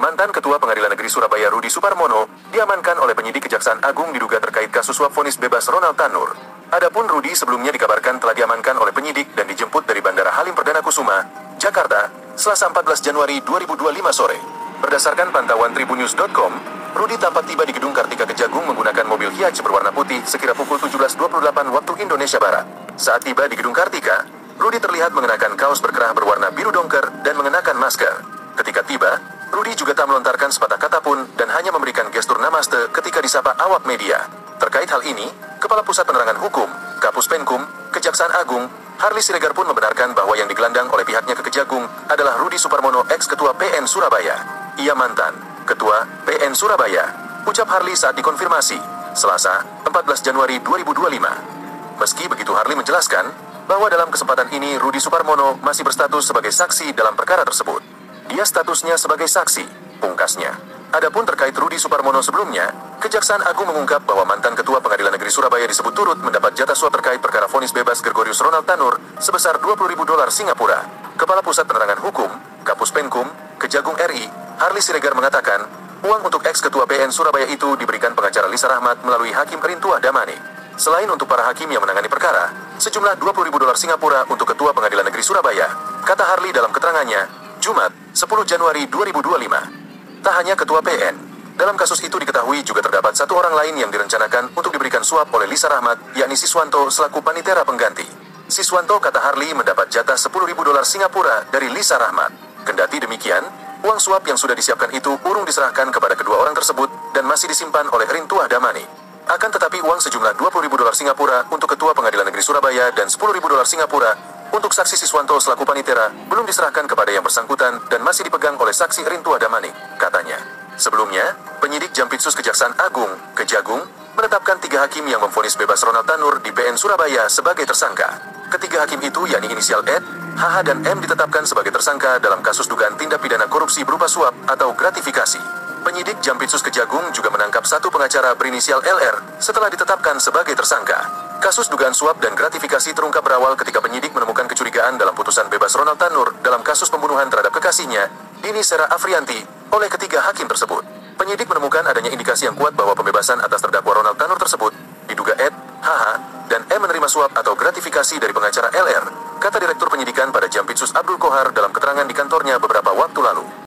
Mantan Ketua Pengadilan Negeri Surabaya Rudi Suparmono diamankan oleh penyidik Kejaksaan Agung diduga terkait kasus suap vonis bebas Ronald Tanur. Adapun Rudi sebelumnya dikabarkan telah diamankan oleh penyidik dan dijemput dari Bandara Halim Perdana Kusuma, Jakarta, Selasa 14 Januari 2025 sore. Berdasarkan pantauan tribunnews.com, Rudi tampak tiba di Gedung Kartika Kejagung menggunakan mobil Hiace berwarna putih sekira pukul 17.28 waktu Indonesia Barat. Saat tiba di Gedung Kartika, Rudi terlihat mengenakan kaos berkerah berwarna biru dongker dan mengenakan masker. Ketika tiba, Rudi juga tak melontarkan sepatah kata pun dan hanya memberikan gestur namaste ketika disapa awak media. Terkait hal ini, Kepala Pusat Penerangan Hukum, Kapus Penkum, Kejaksaan Agung, Harli Siregar pun membenarkan bahwa yang digelandang oleh pihaknya ke Kejagung adalah Rudi Suparmono ex-ketua PN Surabaya. Ia mantan Ketua PN Surabaya, ucap Harli saat dikonfirmasi, Selasa, 14 Januari 2025. Meski begitu, Harli menjelaskan bahwa dalam kesempatan ini Rudi Suparmono masih berstatus sebagai saksi dalam perkara tersebut. Dia statusnya sebagai saksi, pungkasnya. Adapun terkait Rudi Suparmono sebelumnya, Kejaksaan Agung mengungkap bahwa mantan Ketua Pengadilan Negeri Surabaya disebut turut mendapat jatah suap terkait perkara vonis bebas Gregorius Ronald Tanur sebesar $20.000 Singapura. Kepala Pusat Penerangan Hukum, Kapus Penkum, Kejagung RI, Harli Siregar mengatakan, uang untuk ex-ketua PN Surabaya itu diberikan pengacara Lisa Rahmat melalui Hakim Rintuah Damani. Selain untuk para hakim yang menangani perkara, sejumlah $20.000 Singapura untuk Ketua Pengadilan Negeri Surabaya, kata Harli dalam keterangannya, Jumat, 10 Januari 2025. Tak hanya Ketua PN, dalam kasus itu diketahui juga terdapat satu orang lain yang direncanakan untuk diberikan suap oleh Lisa Rahmat, yakni Siswanto selaku panitera pengganti. Siswanto, kata Harli, mendapat jatah $10.000 Singapura dari Lisa Rahmat. Kendati demikian, uang suap yang sudah disiapkan itu urung diserahkan kepada kedua orang tersebut dan masih disimpan oleh Rintuah Damani. Akan tetapi uang sejumlah $20.000 Singapura untuk Ketua Pengadilan Negeri Surabaya dan $10.000 Singapura untuk saksi Siswanto selaku panitera belum diserahkan kepada yang bersangkutan dan masih dipegang oleh saksi Rintuah Damani, katanya. Sebelumnya, penyidik Jampitsus Kejaksaan Agung, Kejagung, menetapkan 3 hakim yang memvonis bebas Ronald Tanur di PN Surabaya sebagai tersangka. Ketiga hakim itu yakni inisial Ed, HH dan M ditetapkan sebagai tersangka dalam kasus dugaan tindak pidana korupsi berupa suap atau gratifikasi. Penyidik Jampitsus Kejagung juga menangkap satu pengacara berinisial LR setelah ditetapkan sebagai tersangka. Kasus dugaan suap dan gratifikasi terungkap berawal ketika penyidik menemukan kecurigaan dalam putusan bebas Ronald Tanur dalam kasus pembunuhan terhadap kekasihnya, Dini Sera Afrianti, oleh ketiga hakim tersebut. Penyidik menemukan adanya indikasi yang kuat bahwa pembebasan atas terdakwa Ronald Tanur tersebut diduga Ed, HH, dan M menerima suap atau gratifikasi dari pengacara LR, kata Direktur Penyidikan pada Jampitsus Abdul Kohar dalam keterangan di kantornya beberapa waktu lalu.